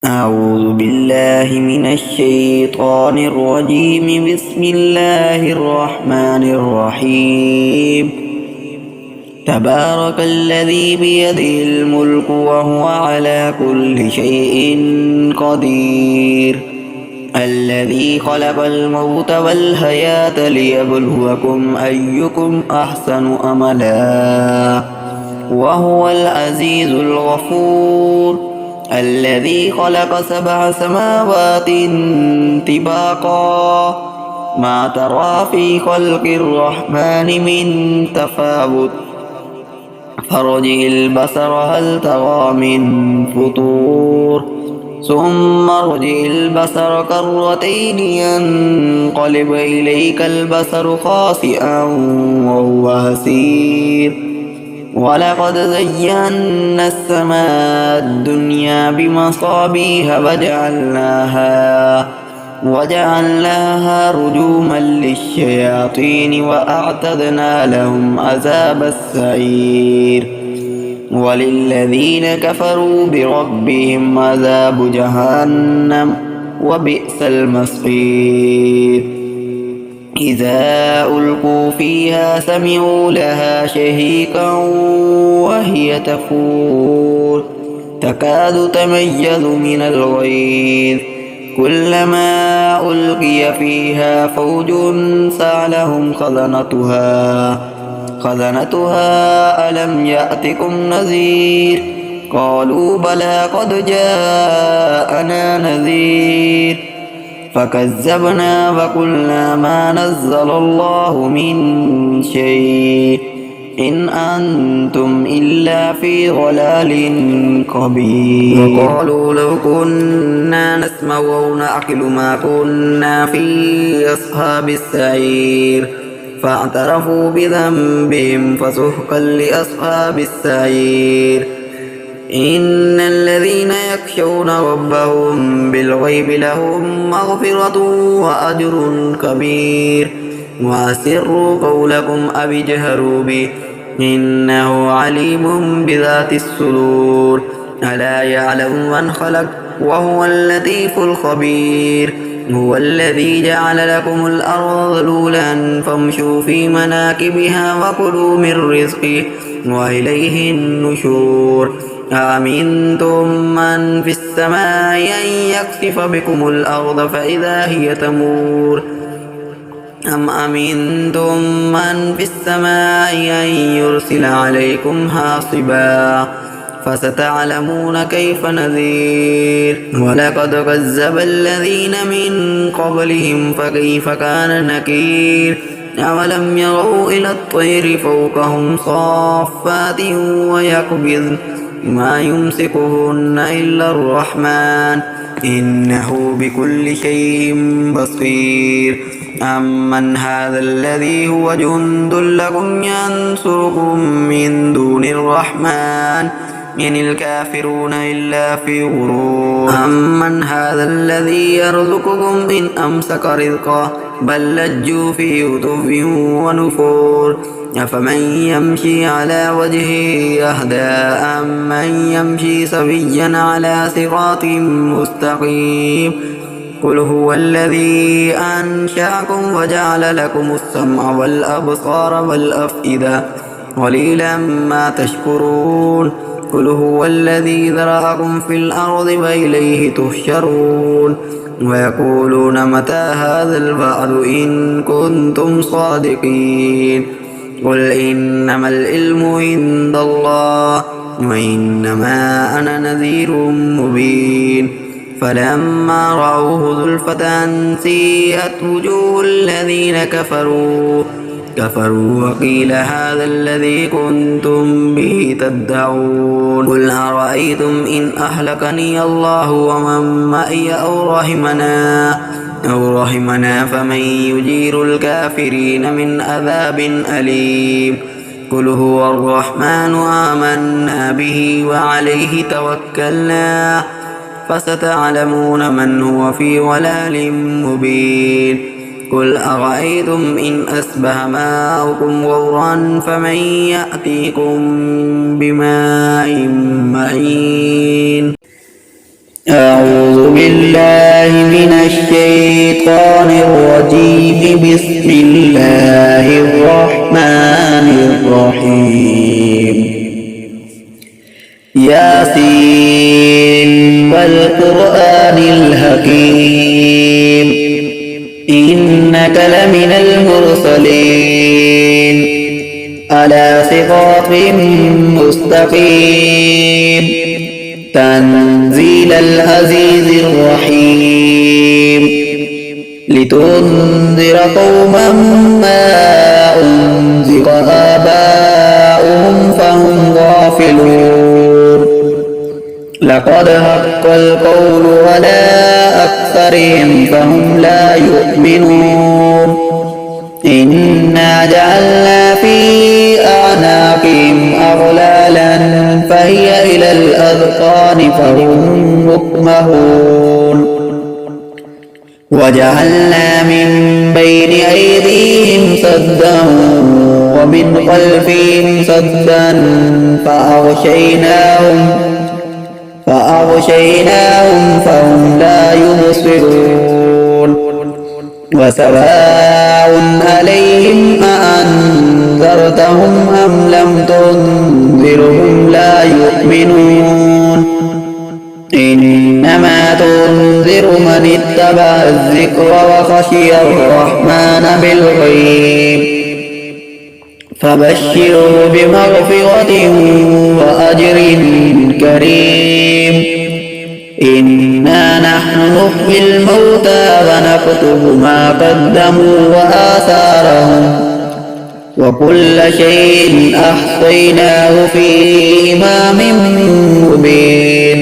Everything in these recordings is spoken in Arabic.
أعوذ بالله من الشيطان الرجيم. بسم الله الرحمن الرحيم. تبارك الذي بيده الملك وهو على كل شيء قدير. الذي خلق الموت والحياة ليبلوكم أيكم أحسن أملا وهو العزيز الغفور. الذي خلق 7 سماوات طباقا ما ترى في خلق الرحمن من تفاوت فارجع البصر هل ترى من فطور ثم ارجع البصر كرتين ينقلب إليك البصر خاسئا وهو حسير. ولقد زينا السماء الدنيا بمصابيح وجعلناها رجوما للشياطين وأعتدنا لهم عذاب السعير. وللذين كفروا بربهم عذاب جهنم وبئس المصير. إذا ألقوا فيها سمعوا لها شهيقا وهي تفور تكاد تميز من الغيظ كلما ألقي فيها فوج سألهم خزنتها ألم يأتكم نذير قالوا بلى قد جاءنا نذير فكذبنا وقلنا ما نزل الله من شيء إن أنتم إلا في ضلال كبير. وقالوا لو كنا نسمع أو نعقل ما كنا في أصحاب السعير فاعترفوا بذنبهم فسحقا لأصحاب السعير. إن الذين يخشون ربهم بالغيب لهم مغفرة وأجر كبير. وأسروا قولكم أو اجهروا به إنه عليم بذات الصدور. ألا يعلم من خلق وهو اللطيف الخبير. هو الذي جعل لكم الأرض ذلولا فامشوا في مناكبها وكلوا من رزقه وإليه النشور. أأمنتم من في السماء أن يخسف بكم الأرض فإذا هي تمور أم أمنتم من في السماء أن يرسل عليكم حاصبا فستعلمون كيف نذير. ولقد كذب الذين من قبلهم فكيف كان نكير. أولم يروا إلى الطير فوقهم صافات ويقبضن ما يمسكهن إلا الرحمن إنه بكل شيء بصير. أمن هذا الذي هو جند لكم ينصركم من دون الرحمن إن الكافرون إلا في غرور. أمن هذا الذي يرزقكم إن أمسك رزقه بل لجوا في عتو ونفور. أفمن يمشي على وجهه أهدى أمن يمشي سويا على صراط مستقيم. قل هو الذي أنشأكم وجعل لكم السمع والأبصار والأفئدة قليلا ما تشكرون. قل هو الذي ذرأكم في الأرض وإليه تحشرون. ويقولون متى هذا الوعد إن كنتم صادقين. قل إنما العلم عند الله وإنما أنا نذير مبين. فلما رأوه زلفة سيئت وجوه الذين كفروا وقيل هذا الذي كنتم به تدعون. قل أرأيتم إن أهلكني الله ومن معي أو رحمنا فمن يجير الكافرين من عذاب أليم. قل هو الرحمن آمنا به وعليه توكلنا فستعلمون من هو في ضلال مبين. قل أرأيتم إن أصبح ماؤكم غورا فمن يأتيكم بماء معين. أعوذ بالله من الشيطان الرجيم. بسم الله الرحمن الرحيم. ياسين والقرآن الحكيم إنك لمن المرسلين على صراط مستقيم تنزيل العزيز الرحيم لتنذر قوما ما أنذر آباؤهم فهم غافلون لقد حق القول على أكثرهم فهم لا يؤمنون إنا جعلنا في أعناقهم أغلالا فهي إلى الأذقان فهم مقمحون وجعلنا من بين أيديهم سدا ومن خلفهم سدا فأغشيناهم فهم لا يبصرون وسواء عليهم أأنذرتهم أم لم تنذرهم لا يؤمنون إنما تنذر من اتبع الذكر وخشي الرحمن بالغيب فبشره بمغفرة وأجر كريم إنا نحن نحيي الموتى ونكتب ما قدموا وآثارهم وكل شيء أحصيناه في إمام مبين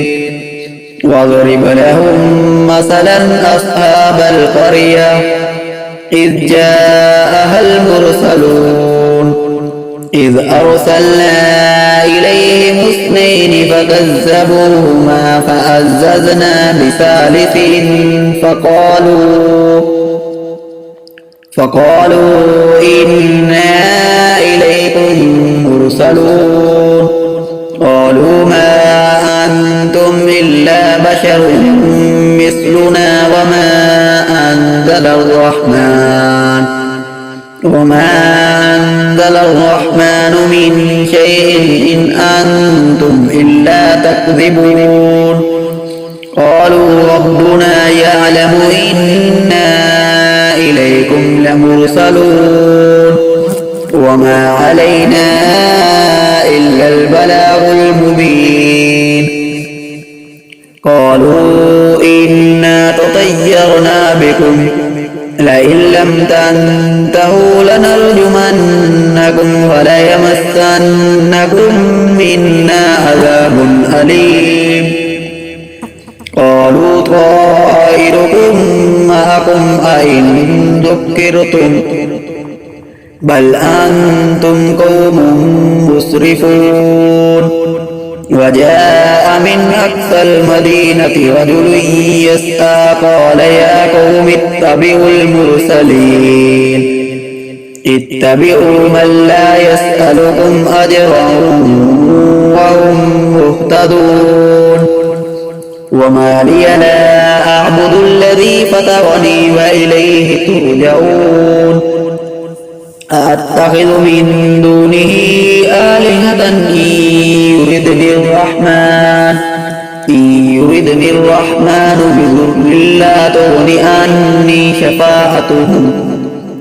واضرب لهم مثلا أصحاب القرية إذ جاءها المرسلون إذ أرسلنا إليهم 2 فكذبوهما فعززنا بثالث فقالوا إنا إليكم مرسلون قالوا ما أنتم إلا بشر مثلنا وما أنزل الرحمن من شيء إن أنتم إلا تكذبون قالوا ربنا يعلم إنا إليكم لمرسلون وما علينا إلا البلاغ المبين قالوا إنا تطيرنا بكم لئن لم تنتهوا لنرجمنكم وليمسنكم منا عذاب أليم قالوا طائركم معكم أئن ذكرتم بل أنتم قوم مسرفون وجاء من أقصى المدينة رجل يسعى قال يا قوم اتبعوا المرسلين اتبعوا من لا يسألكم أجرا وهم مهتدون وما لي لا أعبد الذي فطرني وإليه ترجعون أأتخذ من دونه آلهة إن يردني الرحمن بضر لا تغن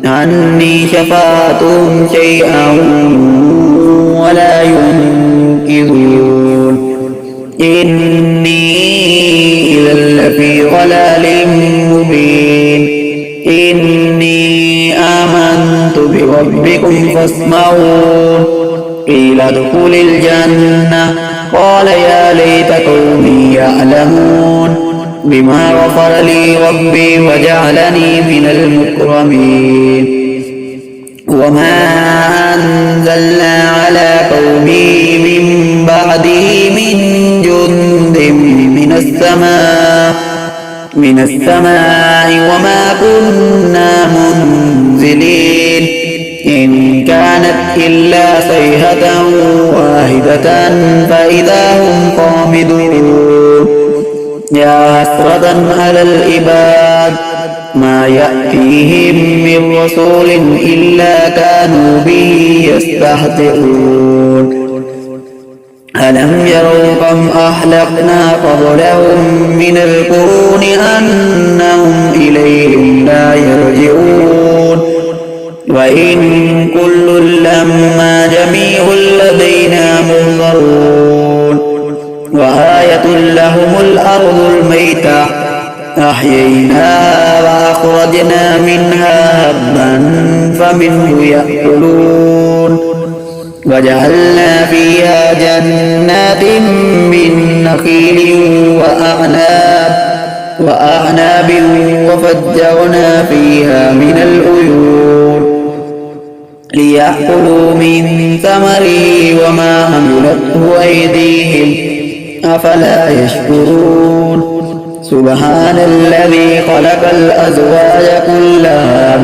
عني شفاعتهم شيئا ولا ينقذون إني إذا لفي ضلال مبين إني آمنت بربكم فاسمعون قيل ادخل الجنة قال يا ليت قومي يعلمون بما غفر لي ربي وجعلني من المكرمين وما أنزلنا على قومه من بعده من جند من السماء وما كنا منزلين إن كانت إلا صيحة واحدة فإذا هم خامدون يا حسرة على العباد ما يأتيهم من رسول إلا كانوا به يستهزئون ألم يروا كم أهلكنا قبلهم من القرون أنهم إليهم لا يرجعون وإن كل لما جميع لدينا محضرون وآية لهم الأرض الميتة أحييناها وأخرجنا منها هبا فمنه يأكلون وجعلنا فيها جنات من نخيل وأعناب وفجرنا فيها من العيون ليأكلوا من ثمره وما عملته أيديهم أفلا يشكرون سبحان الذي خلق الأزواج كلها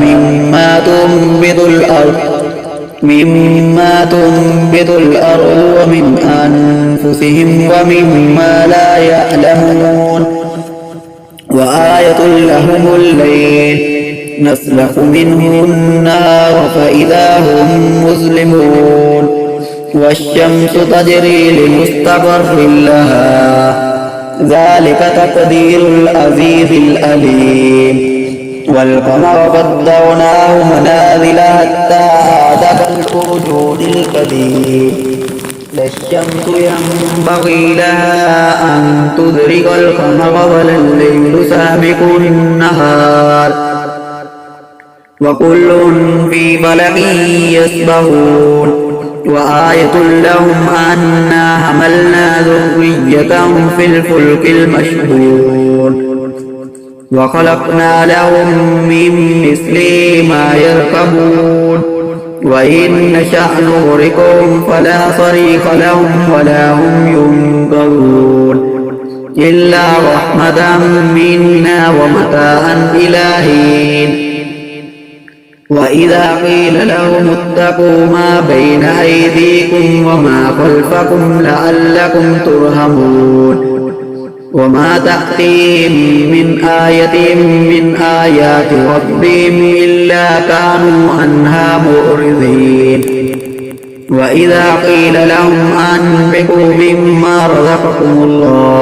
مما تنبت الأرض ومن أنفسهم ومما لا يعلمون وآية لهم الليل نسلخ منه النار فإذا هم مظلمون والشمس تجري لمستقر لها ذلك تقدير العزيز العليم والقمر قدرناه منازل حتى عاد كالأرجون القديم لا الشمس ينبغي لها أن تدرك القمر ولا الليل سابق النهار وكل في فلك يسبحون وآية لهم أنا حملنا ذريتهم في الفلك المشحون وخلقنا لهم من مثله ما يركبون وإن نشأ نغرقهم فلا صريخ لهم ولا هم ينقذون إلا رحمة منا ومتاعا إلى حين وإذا قيل لهم اتقوا ما بين أيديكم وما خلفكم لعلكم ترحمون وما تأتيهم من آية من آيات ربهم إلا كانوا عنها معرضين وإذا قيل لهم أنفقوا مما رزقكم الله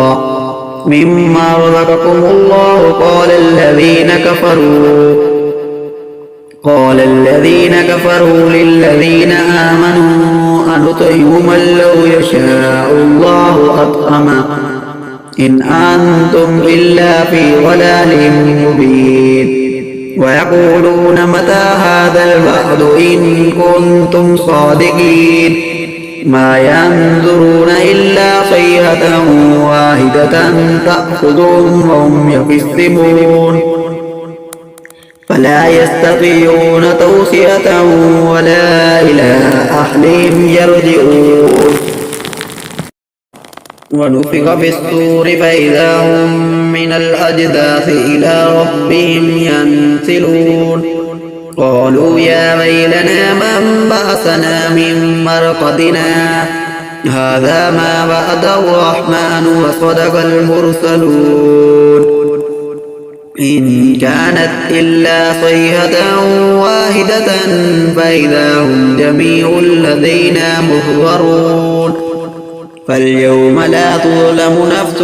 قال الذين كفروا للذين آمنوا أنطعم من لو يشاء الله أطعمه إن أنتم إلا في ضلال مبين ويقولون متى هذا الوعد إن كنتم صادقين ما ينظرون إلا صيحة واحدة تأخذهم وهم يخصمون فلا يستطيعون توصية ولا إلى أهلهم يرجعون ونفخ في الصور فإذا هم من الأجداث إلى ربهم ينسلون قالوا يا ويلنا من بعثنا من مرقدنا هذا ما وعد الرحمن وصدق المرسلون إن كانت إلا صيحة واحدة فإذا هم جميع لدينا محضرون فاليوم لا تظلم نفس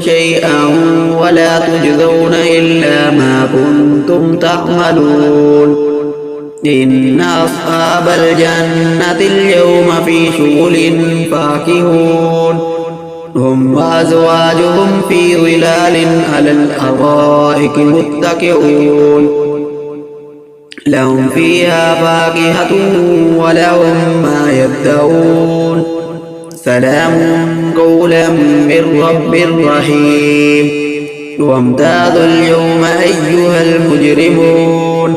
شيئا ولا تجزون إلا ما كنتم تعملون إن أصحاب الجنة اليوم في شغل فاكهون هم وأزواجهم في ظلال على الأرائك متكئون لهم فيها فاكهة ولهم ما يدعون سلام قولا من رب رحيم وامتازوا اليوم أيها المجرمون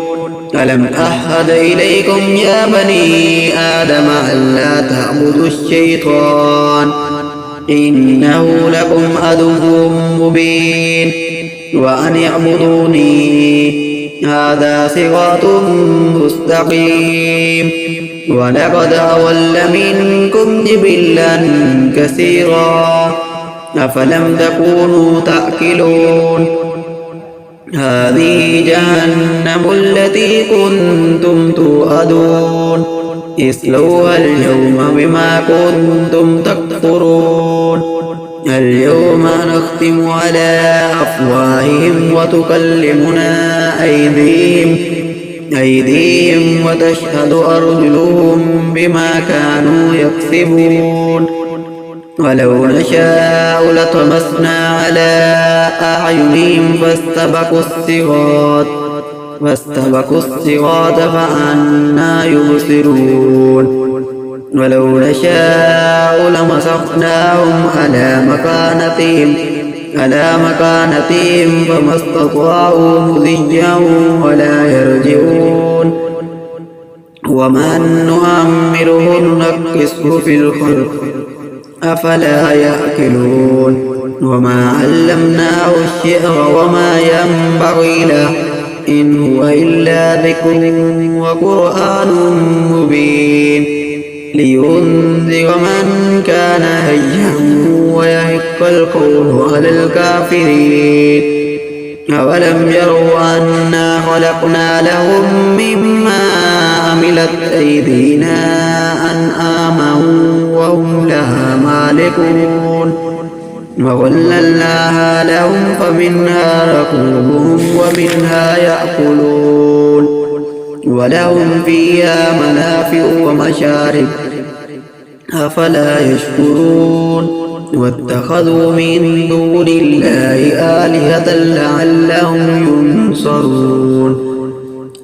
ألم أعهد إليكم يا بني آدم ألا تعبدوا الشيطان إنه لكم عدو مبين وأن اعبدوني هذا صراط مستقيم ولقد أضل منكم جبلا كثيرا أفلم تكونوا تأكلون هذه جهنم التي كنتم توعدون اصلوها اليوم بما كنتم تكفرون اليوم نختم على أفواههم وتكلمنا أيديهم وتشهد أرجلهم بما كانوا يكسبون ولو نشاء لطمسنا على أعينهم فاستبقوا الصراط فأنى يبصرون ولو نشاء لمسخناهم على مكانتهم فما استطاعوا مضيا ولا يرجعون ومن نؤمره ننكسه في الخلق أفلا يأكلون وما علمناه الشعر وما ينبغي له إن هو إلا ذكر وقرآن مبين لينذر من كان حيا ويحق القول على الكافرين أولم يروا أنا خلقنا لهم مما عملت أيدينا أنعاما وهم لها مالكون وظللناها لهم فمنها ركوبهم ومنها يأكلون ولهم فيها منافع ومشارب أفلا يشكرون واتخذوا من دون الله آلهة لعلهم ينصرون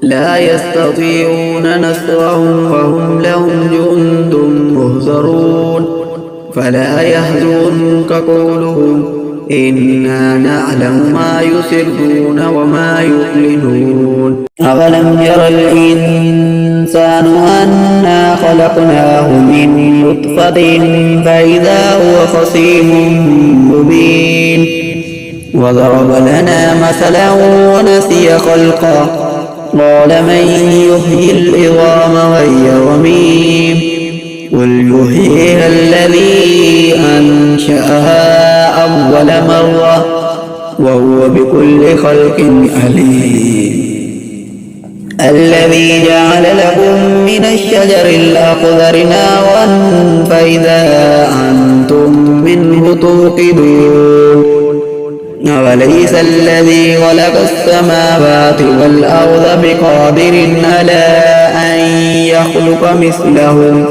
لا يستطيعون نصرهم وهم لهم جند مهزرون فلا يحزنك قولهم إنا نعلم ما يسرون وما يعلنون أولم ير الإنسان أنا خلقناه من نطفة فإذا هو خصيم مبين وضرب لنا مثلا ونسي خلقه قال من يحيي العظام وهي رميم قل يحييها الذي أنشأها أول مرة وهو بكل خلق عليم الذي جعل لكم من الشجر الأخضر نارا فإذا أنتم منه توقدون أوليس الذي خلق السماوات والأرض بقادر على أن يخلق مثلهم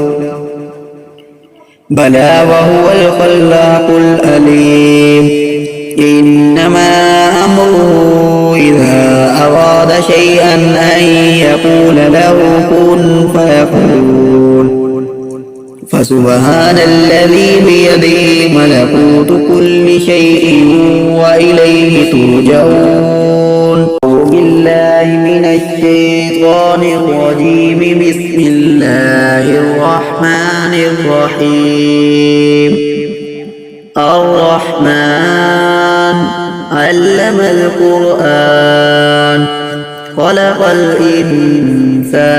بلى وهو الخلاق العليم إنما أمره إذا أراد شيئا أن يقول له كن فيكون فسبحان الذي بيده ملكوت كل شيء وإليه ترجعون أعوذ بالله من الشيطان الرجيم بسم الله الرحمن الرحيم الرحمن علم القرآن خلق الإنسان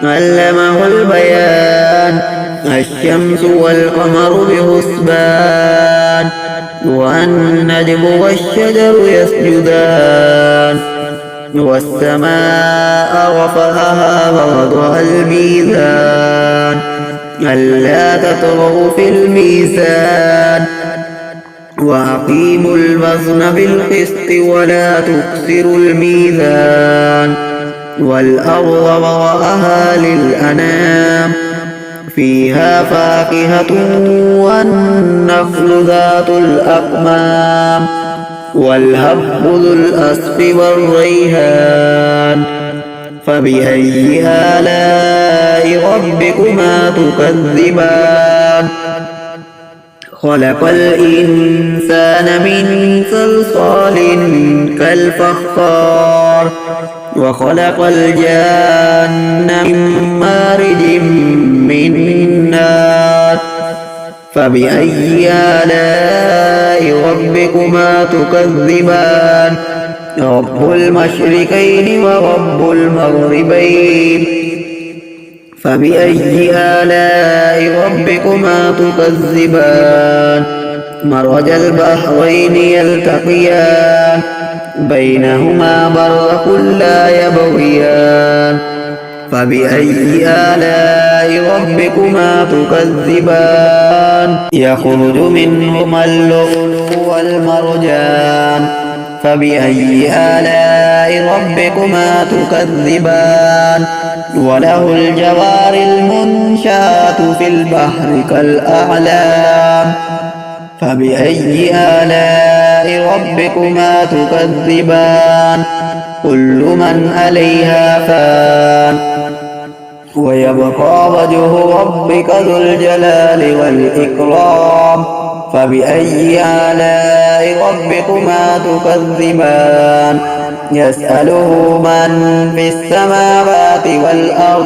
علمه البيان الشمس والقمر بحسبان والنجم والشجر يسجدان والسماء رفعها ووضع الميزان ألا تطغوا في الميزان وأقيموا الوزن بالقسط ولا تكسروا الميزان والأرض وضعها للأنام فيها فاكهة والنخل ذات الأكمام والهب ذو الأصف والريحان فبأي آلاء ربكما تكذبان خلق الإنسان من صلصال كالفخار وخلق الجان من مارج من نار فبأي آلاء ربكما تكذبان رب المشرقين ورب المغربين فبأي آلاء ربكما تكذبان مرج البحرين يلتقيان بينهما برزخ لا يبغيان فبأي آلاء ربكما تكذبان يخرج منهما اللؤلؤ والمرجان فبأي آلاء ربكما تكذبان وله الجوار المنشآت في البحر كالأعلام فبأي آلاء ربكما تكذبان كل من عليها فان ويبقى وجه ربك ذو الجلال والإكرام فبأي آلاء ربكما تكذبان يسأله من في السماوات والأرض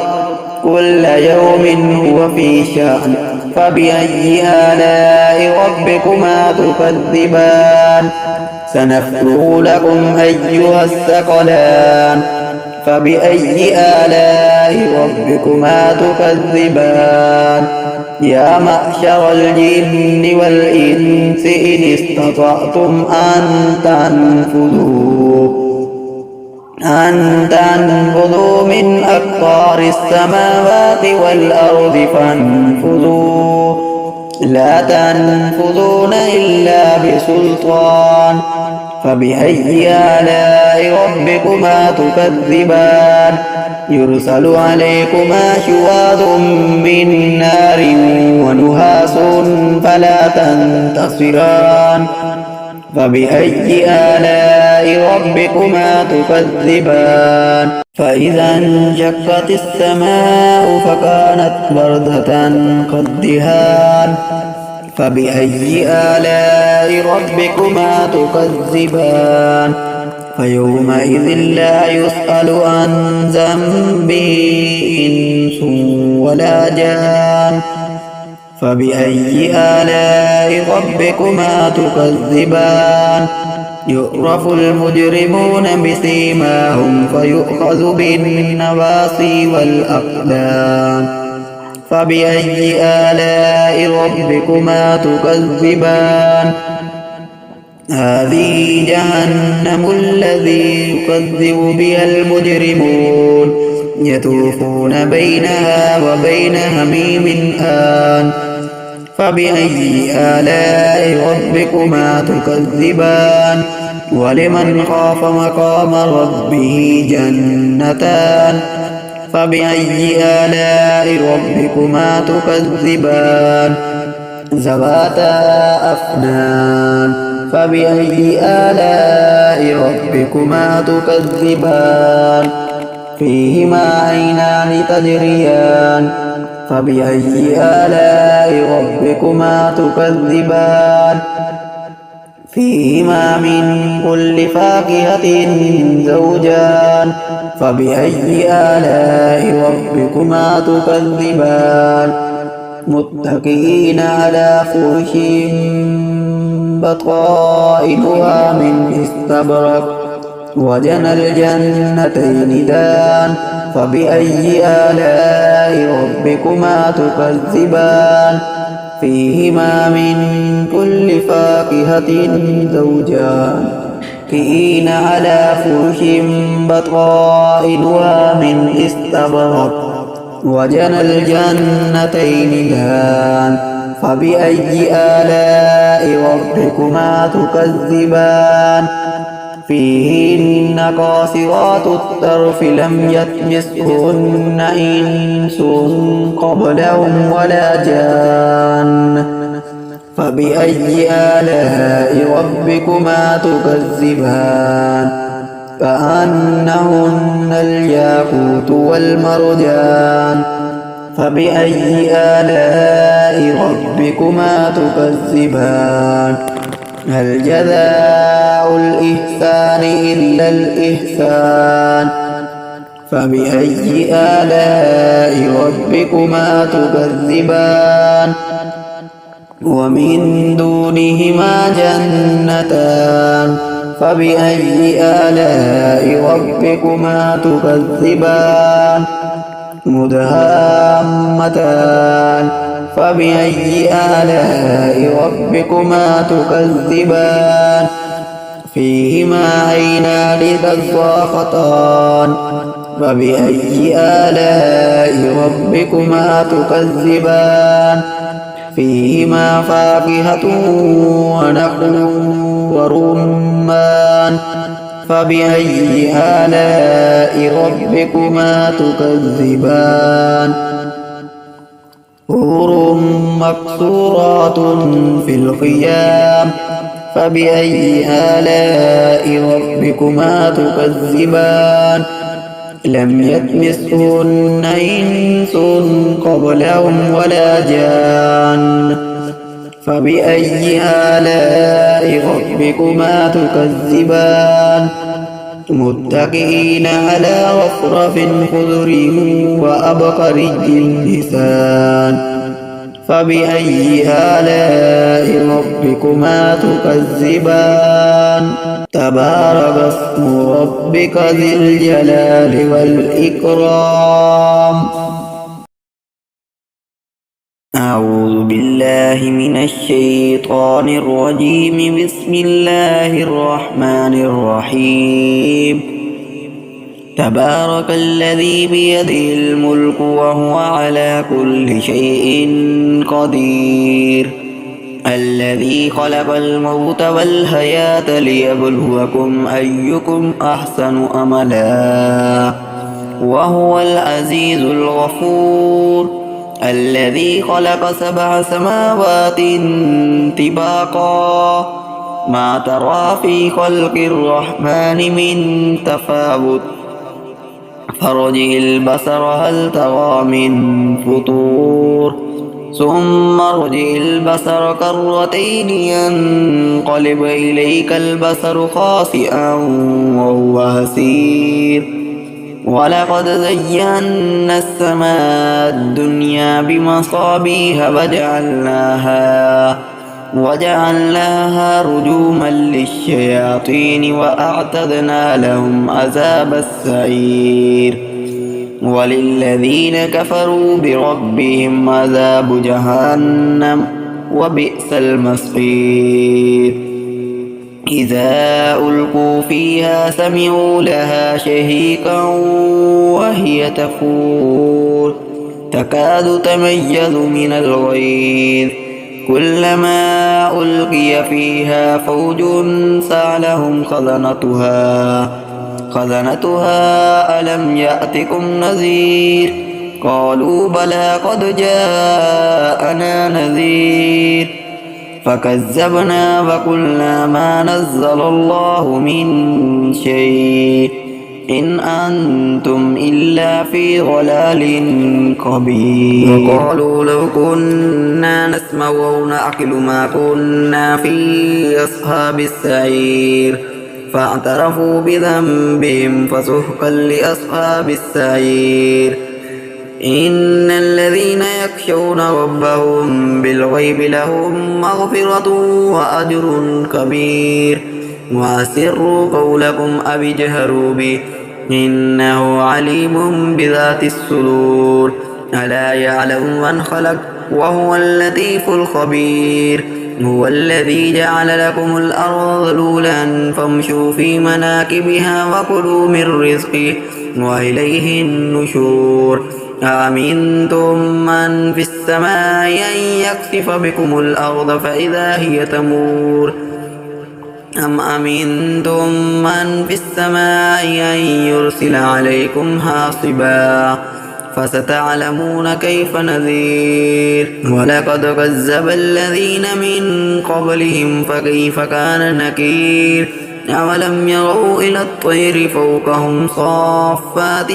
كل يوم هو في شأن فبأي آلاء ربكما تكذبان سنفرغ لكم أيها الثقلان فبأي آلاء ربكما تكذبان يا معشر الجن والإنس إن استطعتم أن تنفذوا من أقطار السماوات والأرض فانفذوا لا تنفذون إلا بسلطان فبأي آلاء ربكما تكذبان يرسل عليكما شواظ من نار ونحاس فلا تنتصران فبأي آلاء ربكما تكذبان فإذا انشقت السماء فكانت وردة كالدهان فبأي آلاء ربكما تكذبان فيومئذ لا يسأل عن ذنبه إنس ولا جان فبأي آلاء ربكما تكذبان يعرف المجرمون بسيماهم فيؤخذ بالنواصي والأقدام فبأي آلاء ربكما تكذبان هذه جهنم الذي يكذب بها المجرمون يطوفون بينها وبين حميم آن فبأي آلاء ربكما تكذبان ولمن خاف مقام ربه جنتان فبأي آلاء ربكما تكذبان ذواتا أفنان فبأي آلاء ربكما تكذبان فيهما عينان تجريان فبأي آلاء ربكما تكذبان فيهما من كل فاكهة زوجان فبأي آلاء ربكما تكذبان متكئين على فرش بطائنها من استبرق وجنى الجنتين دان فبأي آلاء ربكما تكذبان فيهما من كل فاكهة زوجان متكئين على فرش بطائنها من استبرق وجنى الجنتين دان فبأي آلاء ربكما تكذبان فيهن قاصرات الطرف لم يطمثهن إنس قبلهم ولا جان فبأي آلاء ربكما تكذبان كأنهن الياقوت والمرجان فبأي آلاء ربكما تكذبان هل جزاء الإحسان إلا الإحسان فبأي آلاء ربكما تكذبان ومن دونهما جنتان فبأي آلاء ربكما تكذبان مدهامتان فبأي آلاء ربكما تكذبان فيهما عينان تضاختان فبأي آلاء ربكما تكذبان فيهما فاكهة ونخل ورمان فبأي آلاء ربكما تكذبان حور مقصورات في الخيام فبأي آلاء ربكما تكذبان لم يطمثهن إنس قبلهم ولا جان فبأي آلاء ربكما تكذبان متكئين على رفرف خضر وأبقري حسان فبأي آلاء ربكما تكذبان تبارك اسم ربك ذي الجلال والإكرام أعوذ بالله من الشيطان الرجيم بسم الله الرحمن الرحيم تبارك الذي بيده الملك وهو على كل شيء قدير الذي خلق الموت والحياة ليبلوكم أيكم أحسن أملا وهو العزيز الغفور الذي خلق 7 سماوات طباقا ما ترى في خلق الرحمن من تفاوت فارجع البصر هل ترى من فطور ثم ارجع البصر كرتين ينقلب إليك البصر خاسئا وهو حسير ولقد زينا السماء الدنيا بمصابيح وجعلناها رجوما للشياطين وأعتدنا لهم عذاب السعير وللذين كفروا بربهم عذاب جهنم وبئس المصير إذا ألقوا فيها سمعوا لها شهيقا وهي تفور تكاد تميز من الغيظ كلما ألقي فيها فوج سألهم خزنتها ألم يأتكم نذير قالوا بلى قد جاءنا نذير فكذبنا وقلنا ما نزل الله من شيء إن أنتم إلا في ضلال كبير وقالوا لو كنا نسمع أو نعقل ما كنا في أصحاب السعير فاعترفوا بذنبهم فسحقا لأصحاب السعير إن الذين يخشون ربهم بالغيب لهم مغفرة وأجر كبير وأسروا قولكم أو اجهروا به إنه عليم بذات الصدور ألا يعلم من خلق وهو اللطيف الخبير هو الذي جعل لكم الأرض ذلولا فامشوا في مناكبها وكلوا من رزقه وإليه النشور أأمنتم من في السماء أن يخسف بكم الأرض فإذا هي تمور أم أمنتم من في السماء أن يرسل عليكم حاصبا فستعلمون كيف نذير ولقد كذب الذين من قبلهم فكيف كان نكير أولم يروا إلى الطير فوقهم صافات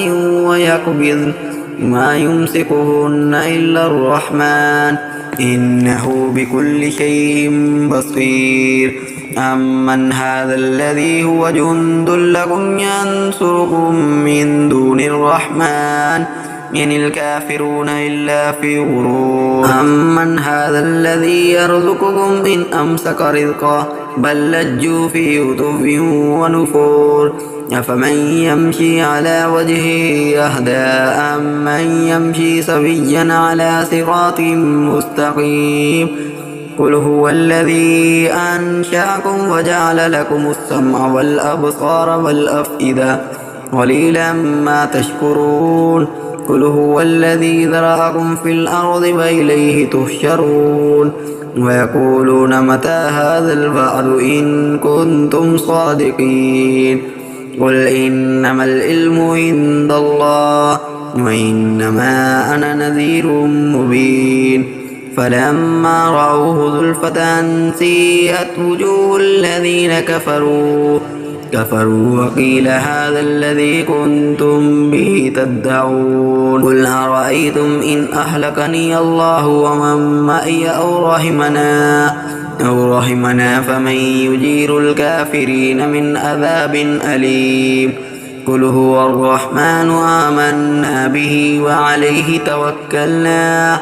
ويقبضن ما يمسكهن إلا الرحمن إنه بكل شيء بصير أمن هذا الذي هو جند لكم ينصركم من دون الرحمن إن الكافرون إلا في غرور أمن هذا الذي يرزقكم إن أمسك رزقه بل لجوا في عتو ونفور أفمن يمشي على وجهه أهدى أمن يمشي سويا على صراط مستقيم قل هو الذي أنشأكم وجعل لكم السمع والأبصار والأفئدة قليلا ما تشكرون قل هو الذي ذرأكم في الأرض وإليه تحشرون ويقولون متى هذا الوعد إن كنتم صادقين قل إنما العلم عند الله وإنما أنا نذير مبين فلما رأوه زلفة سيئت وجوه الذين كفروا وقيل هذا الذي كنتم به تدعون قل أرأيتم إن أهلكني الله ومن معي أو رحمنا فمن يجير الكافرين من عذاب أليم قل هو الرحمن آمنا به وعليه توكلنا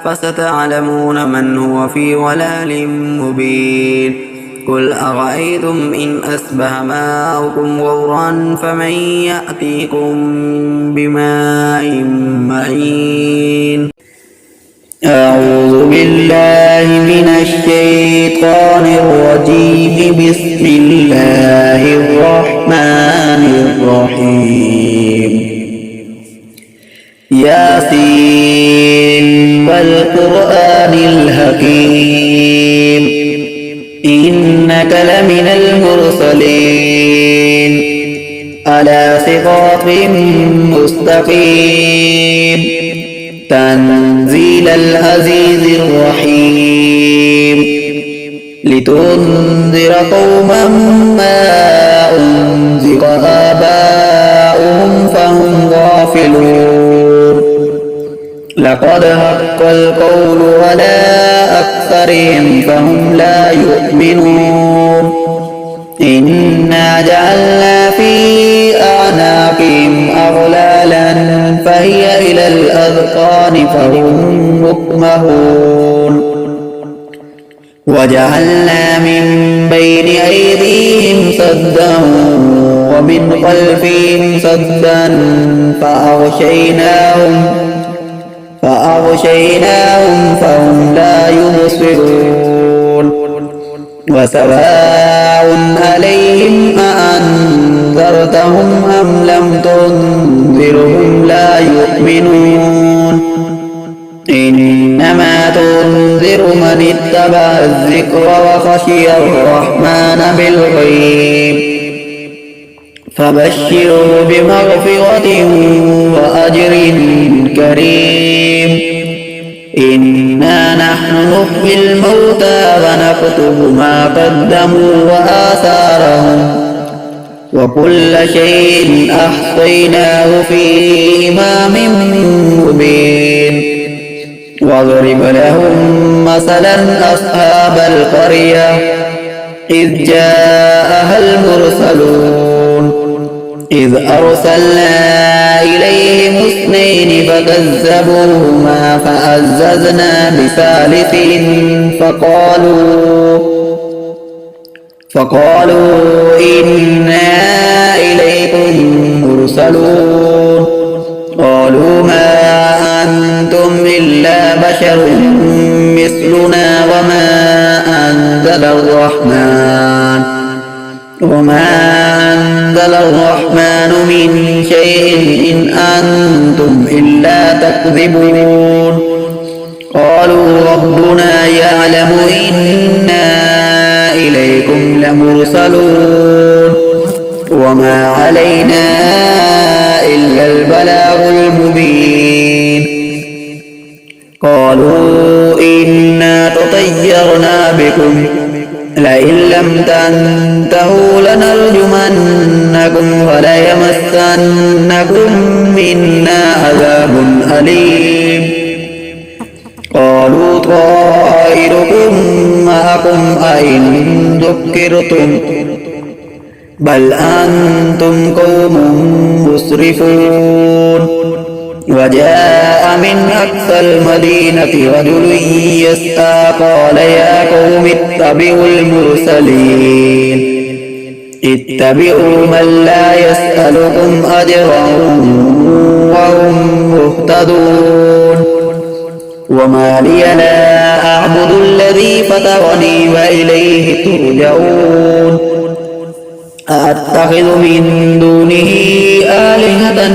فستعلمون من هو في ضلال مبين قل أرأيتم إن أصبح ماؤكم غورا فمن يأتيكم بماء معين أعوذ بالله من الشيطان الرجيم بسم الله الرحمن الرحيم ياسين والقرآن الحكيم إنك لمن المرسلين على صراط مستقيم تنزيل العزيز الرحيم لتنذر قوما ما أنذر آباؤهم فهم غافلون لقد حق القول على أكثرهم فهم لا يؤمنون إنا جعلنا في أعناقهم أغلالا فهي إلى الأذقان فهم مقمحون وجعلنا من بين أيديهم سدا ومن خلفهم سدا فأغشيناهم فهم لا يبصرون وسواء عليهم أأنذرتهم أم لم تنذرهم لا يؤمنون إنما تنذر من اتبع الذكر وخشي الرحمن بالغيب فبشروا بمغفرة وأجر كريم إنا نحن نحيي الموتى ونكتب ما قدموا وآثارهم وكل شيء أحصيناه في إمام مبين واضرب لهم مثلا أصحاب القرية إذ جاءها المرسلون إذ أرسلنا إليهم 2 فكذبوهما فعززنا بثالث فقالوا إنا إليكم مرسلون قالوا ما أنتم إلا بشر مثلنا وما أنزل الرحمن من شيء إن أنتم إلا تكذبون قالوا ربنا يعلم إنا إليكم لمرسلون وما علينا إلا البلاغ المبين قالوا إنا تطيرنا بكم لئن لم تنتهوا لنرجمنكم وليمسنكم منا عذاب أليم قالوا طائركم معكم أئن ذكرتم بل أنتم قوم مسرفون وجاء من أقصى المدينة رجل يسعى قال يا قوم اتبعوا المرسلين اتبعوا من لا يسألكم أجرا وهم مهتدون وما لي لا أعبد الذي فطرني وإليه ترجعون أأتخذ من دونه آلهة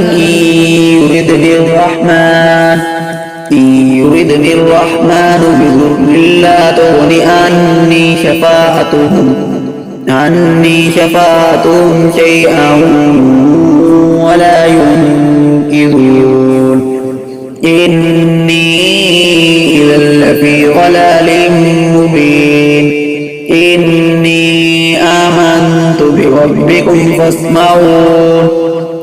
إن يردني الرحمن بضر لا تغن عني شفاعتهم شيئا ولا ينقذون إني إذا لفي ضلال مبين إني آمنت بربكم فاسمعون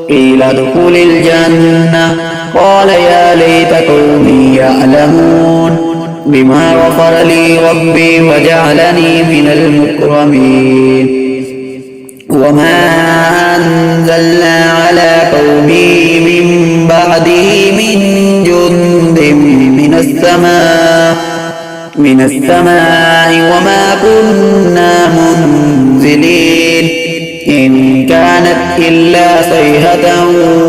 قيل ادخل الجنة قال يا ليت قومي يعلمون بما غفر لي ربي وجعلني من المكرمين وما أنزلنا على قومه من بعده من جند من السماء وما كنا منزلين إن كانت إلا صيحة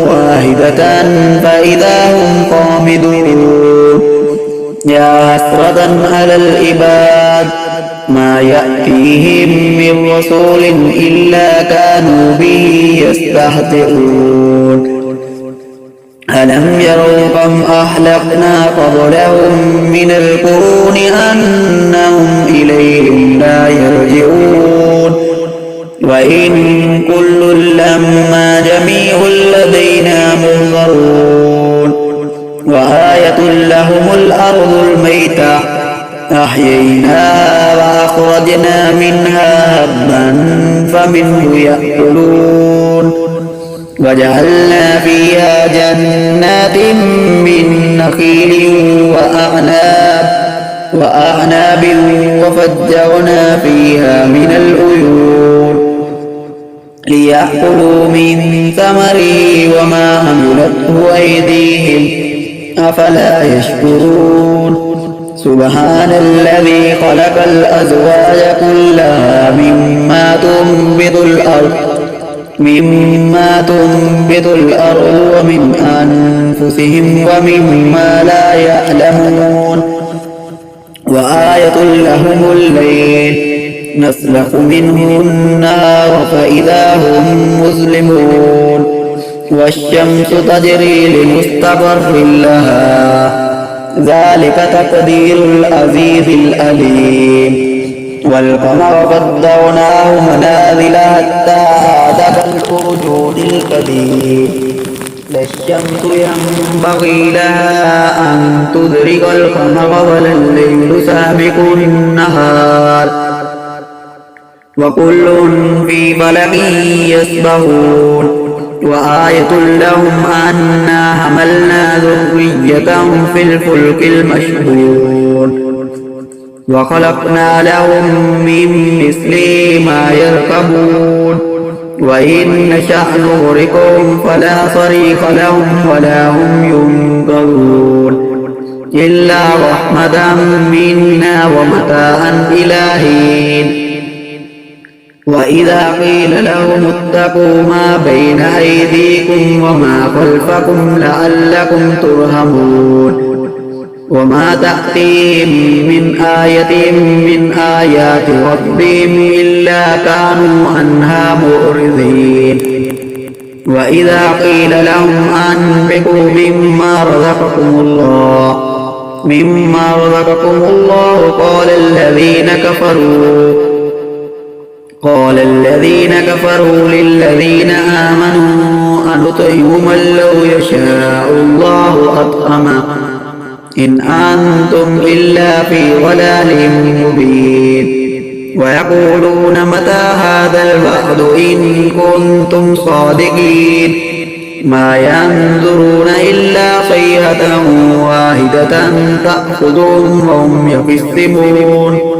واحدة فإذا هم خامدون يا حسرة على العباد ما يأتيهم من رسول إلا كانوا به يستهزئون ألم يروا كم أهلكنا قبلهم من القرون أنهم إليهم لا يرجعون وإن كل لما جميع لدينا منظرون وآية لهم الأرض الميتة أحييناها وأخرجنا منها هبا فمنه يأكلون وجعلنا فيها جنات من نخيل وأعناب وفجرنا فيها من العيون ليأكلوا من ثمره وما عملته أيديهم أفلا يشكرون سبحان الذي خلق الأزواج كلها مما تنبت الأرض ومن أنفسهم ومما لا يعلمون وآية لهم الليل نسلخ منه النار فإذا هم مظلمون والشمس تجري لمستقر لها ذلك تقدير العزيز العليم والقمر قدرناه منازل حتى عاد كالأرجون القديم لا الشمس ينبغي لها أن تدرك القمر ولا الليل سابق النهار وكل في فلك يسبحون وآية لهم أنا حملنا ذريتهم في الفلك المشحون وخلقنا لهم من مثله ما يركبون وإن نشأ نغرقهم فلا صريخ لهم ولا هم ينقذون إلا رحمة منا ومتاعا إلى حين وإذا قيل لهم اتقوا ما بين أيديكم وما خلفكم لعلكم ترحمون وما تأتيهم من آية من آيات ربهم إلا كانوا عنها معرضين وإذا قيل لهم أنفقوا مما رزقكم الله قال الذين كفروا للذين آمنوا أنطعم من لو يشاء الله أطعمه إن أنتم إلا في ضلال مبين ويقولون متى هذا الوعد إن كنتم صادقين ما ينظرون إلا صيحة واحدة تأخذهم وهم يخصمون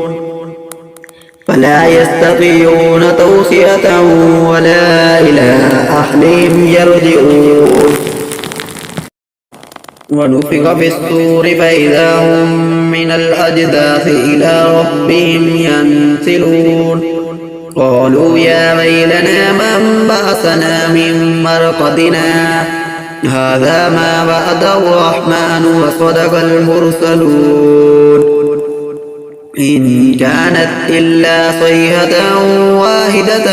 فلا يستطيعون توصية ولا إلى أهلهم يرجعون ونفخ في الصور فإذا هم من الأجداث إلى ربهم ينسلون قالوا يا ويلنا من بعثنا من مرقدنا هذا ما وعد الرحمن وصدق المرسلون إن كانت إلا صيحة واحدة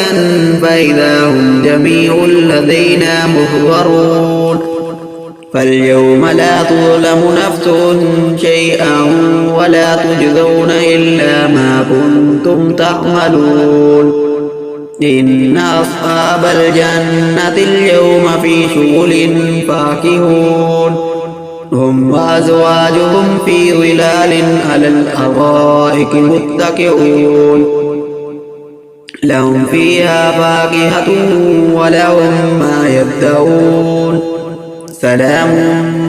فإذا هم جميع لدينا محضرون فاليوم لا تظلم نفس شيئا ولا تجزون إلا ما كنتم تعملون إن أصحاب الجنة اليوم في شغل فاكهون هم وأزواجهم في ظلال على الأرائك متكئون لهم فيها فاكهة ولهم ما يدعون سلام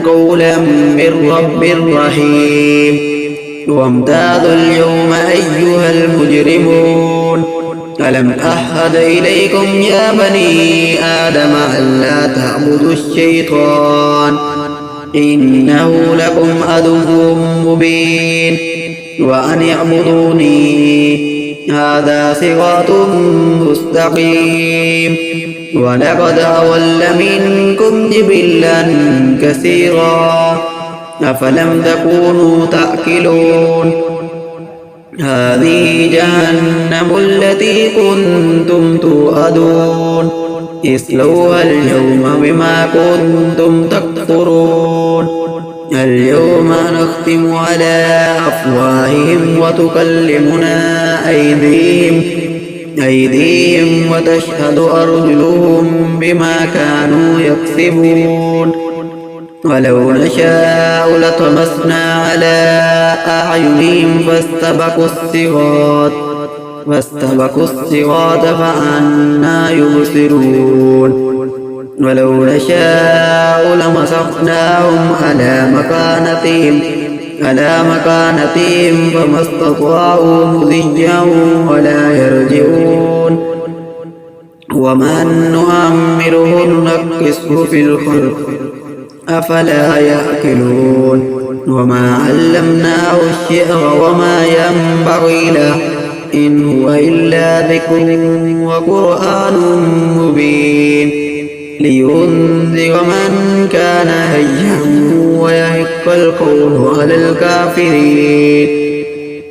قولا من رب رحيم وامتازوا اليوم أيها المجرمون ألم أعهد إليكم يا بني آدم ألا تعبدوا الشيطان إنه لكم عدو مبين وأن اعبدوني هذا صراط مستقيم ولقد أضل منكم جبلا كثيرا أفلم تكونوا تأكلون هذه جهنم التي كنتم توعدون اصلوها اليوم بما كنتم تكفرون اليوم نختم على أفواههم وتكلمنا أيديهم وتشهد أرجلهم بما كانوا يكسبون ولو نشاء لطمسنا على أعينهم فاستبقوا الصراط فأنى يبصرون ولو نشاء لمسخناهم على مكانتهم فما استطاعوا مضيا ولا يرجعون ومن نؤمره ننكسه في الخلق أفلا يأكلون وما علمناه الشعر وما ينبغي له إن هو إلا ذكر وقرآن مبين لينذر من كان حيا ويحق القول على الكافرين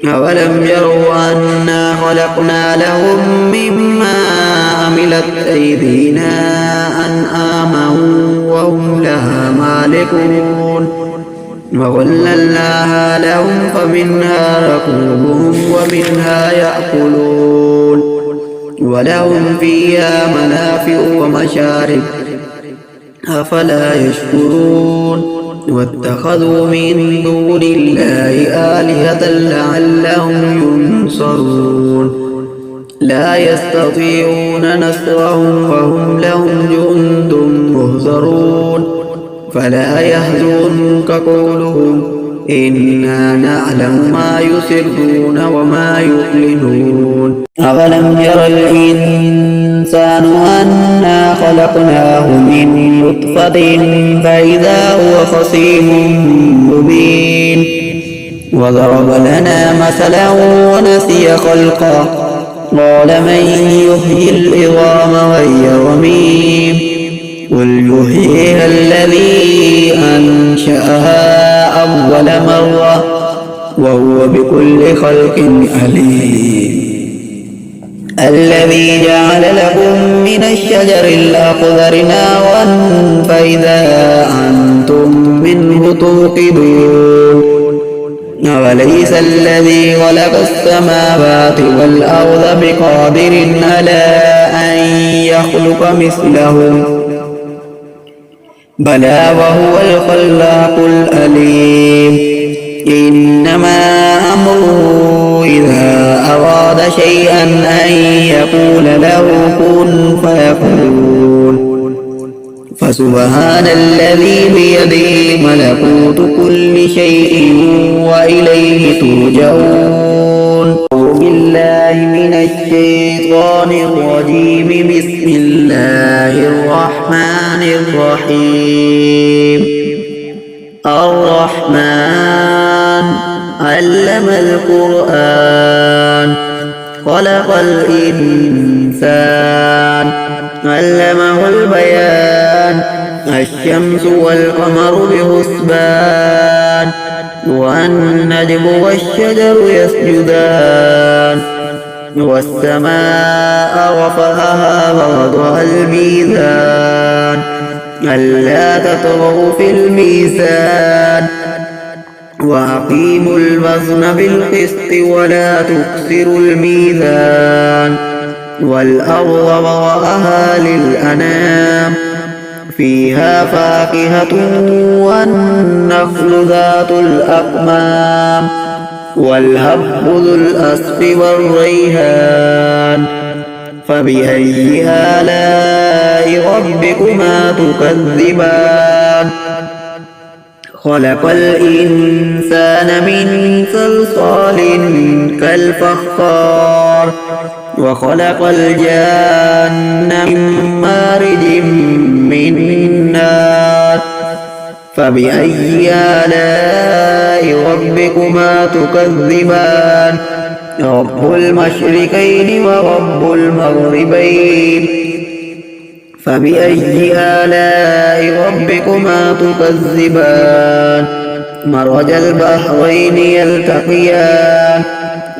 أولم يروا أنا خلقنا لهم مما عملت أيدينا أنعاما وهم لها مالكون وظللناها لهم فمنها ركوبهم ومنها يأكلون ولهم فيها منافع ومشارب أفلا يشكرون واتخذوا من دون الله آلهة لعلهم ينصرون لا يستطيعون نصرهم وهم لهم جند مهزرون فلا يحزنك قولهم إنا نعلم ما يسرون وما يعلنون أولم ير الإنسان أنا خلقناه من نطفة فإذا هو خصيم مبين وضرب لنا مثلا ونسي خلقه قال من يحيي العظام وهي رميم قل يحييها الذي أنشأها أول مرة وهو بكل خلق عليم الذي جعل لكم من الشجر الأخضر نارا فإذا أنتم منه توقدون أوليس الذي خلق السماوات والأرض بقادر على أن يخلق مثلهم بلى وهو الخلاق العليم إنما أمره إذا أراد شيئا أن يقول له كن فيكون فسبحان الذي بيده ملكوت كل شيء وإليه ترجعون أعوذ بالله من الشيطان الرجيم بسم الله الرحمن الرحيم الرحمن علم القرآن خلق الإنسان علمه البيان الشمس والقمر بحسبان والنجم والشجر يسجدان والسماء رفعها ووضع الميزان ألا تطغوا في الميزان وأقيموا الوزن بالقسط ولا تكسروا الميزان والأرض وضعها للأنام فيها فاكهة والنخل ذات الأكمام والهب ذو الأصف والريحان فبأي آلاء ربكما تكذبان خلق الإنسان من صلصال كالفخار وخلق الجان من مارج من نار فبأي آلاء ربكما تكذبان رب المشرقين ورب المغربين فبأي آلاء ربكما تكذبان مرج البحرين يلتقيان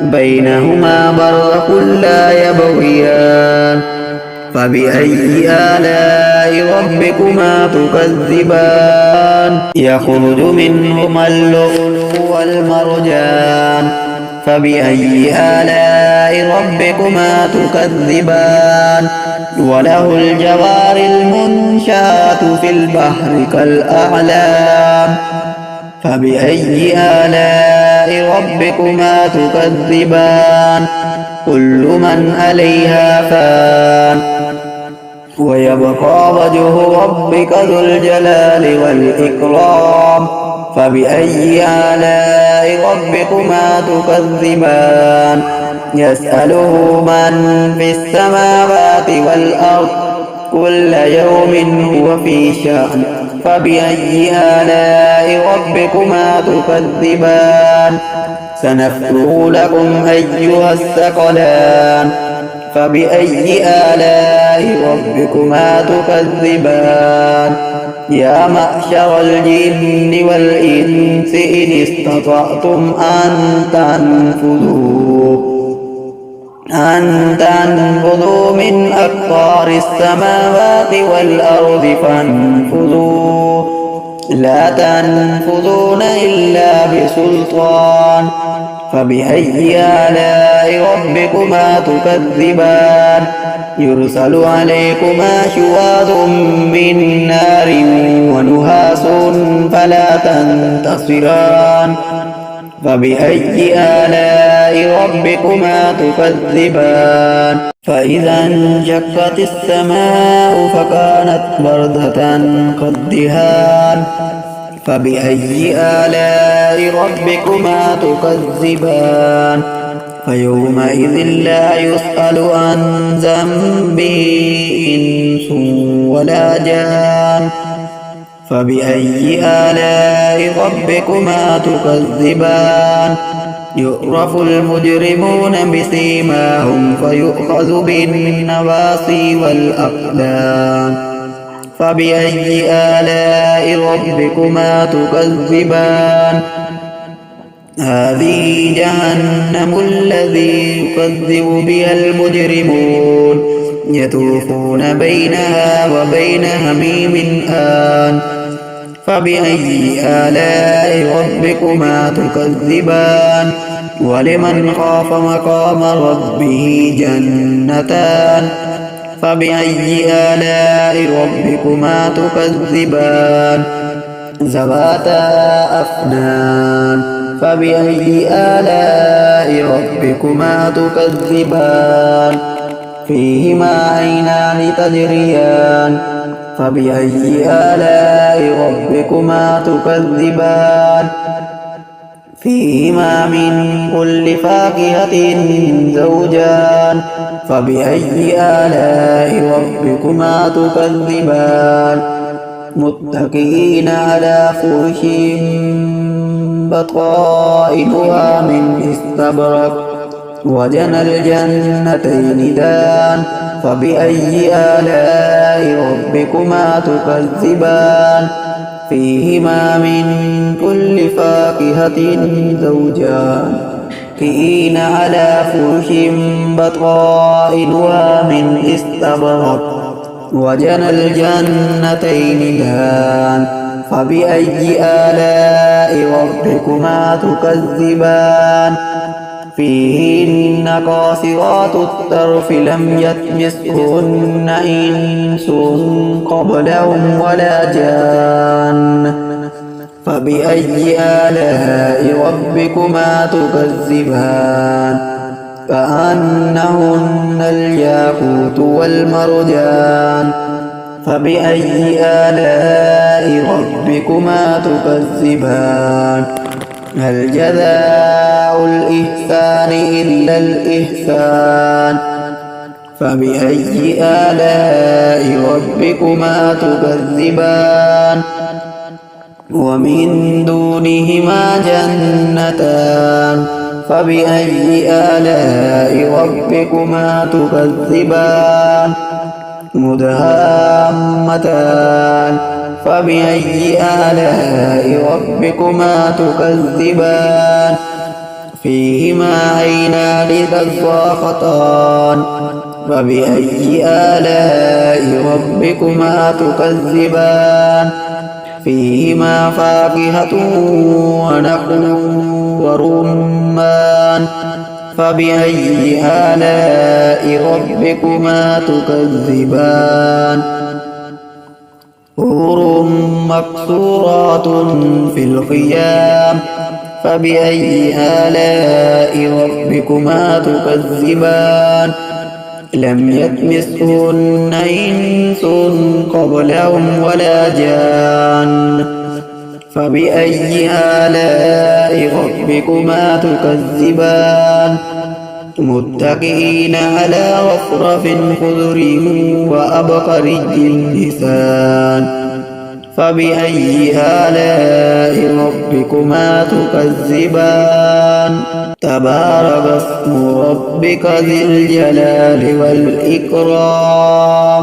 بينهما برزخ لا يبغيان فبأي آلاء ربكما تكذبان يخرج منهما اللؤلؤ والمرجان فبأي آلاء ربكما تكذبان وله الجوار المنشآت في البحر كالأعلام فبأي آلاء ربكما تكذبان كل من عليها فان ويبقى وجه ربك ذو الجلال والإكرام فبأي آلاء ربكما تكذبان يسأله من في السماوات والأرض كل يوم هو في شأن فبأي آلاء ربكما تكذبان سنفرغ لكم أيها الثقلان فبأي آلاء ربكما تكذبان يا معشر الجن والإنس إن استطعتم أن تنفذوا من أقطار السماوات والأرض فانفذوا لا تنفذون إلا بسلطان فبأي آلاء ربكما تكذبان يرسل عليكما شواظ من نار ونحاس فلا تنتصران فبأي آلاء ربكما تكذبان فإذا انشقت السماء فكانت وردة كالدهان فبأي آلاء ربكما تكذبان فيومئذ لا يسأل عن ذنبه إنس ولا جان فبأي آلاء ربكما تكذبان يعرف المجرمون بسيماهم فيؤخذ بالنواصي والأقدام فبأي آلاء ربكما تكذبان هذه جهنم الذي يكذب بها المجرمون يطوفون بينها وبين حميم آن فبأي آلاء ربكما تكذبان ولمن خاف مقام ربه جنتان فبأي آلاء ربكما تكذبان ذواتا أفنان فبأي آلاء ربكما تكذبان فيهما عينان تجريان فبأي آلاء ربكما تكذبان فيهما من كل فاكهة زوجان فبأي آلاء ربكما تكذبان متكئين على فرش بطائنها من استبرق وجنى الجنتين دان فبأي آلاء ربكما تكذبان فيهما من كل فاكهة زوجان متكئين على فرش بطائنها من استبرق وجنى الجنتين دان فبأي آلاء ربكما تكذبان فيهن قاصرات الطرف لم يطمثهن إنس قبلهم ولا جان فبأي آلاء ربكما تكذبان كأنهن الياقوت والمرجان فبأي آلاء ربكما تكذبان هل جزاء الإحسان إلا الإحسان فبأي آلاء ربكما تكذبان ومن دونهما جنتان فبأي آلاء ربكما تكذبان مدهامتان فبأي آلاء ربكما تكذبان فيهما عينان تضاختان فبأي آلاء ربكما تكذبان فيهما فاكهة ونخل ورمان فبأي آلاء ربكما تكذبان حور مقصورات في الخيام فبأي آلاء ربكما تكذبان لم يطمثهن إنس قبلهم ولا جان فبأي آلاء ربكما تكذبان متكئين على رفرف خضر وأبقري حسان فبأي آلاء ربكما تكذبان تبارك اسم ربك ذي الجلال والإكرام